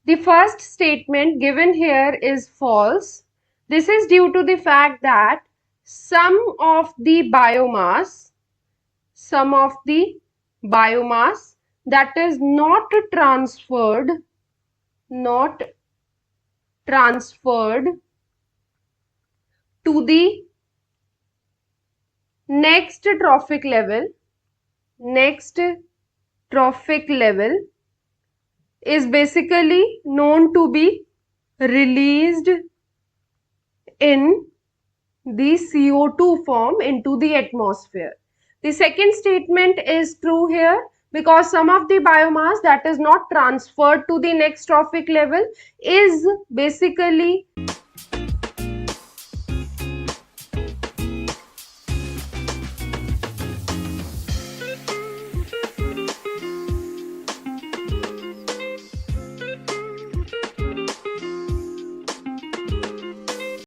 The first statement given here is false. This is due to the fact that some of the biomass that is not transferred to the next trophic level is basically known to be released in the CO2 form into the atmosphere. The second statement is true here because some of the biomass that is not transferred to the next trophic level is basically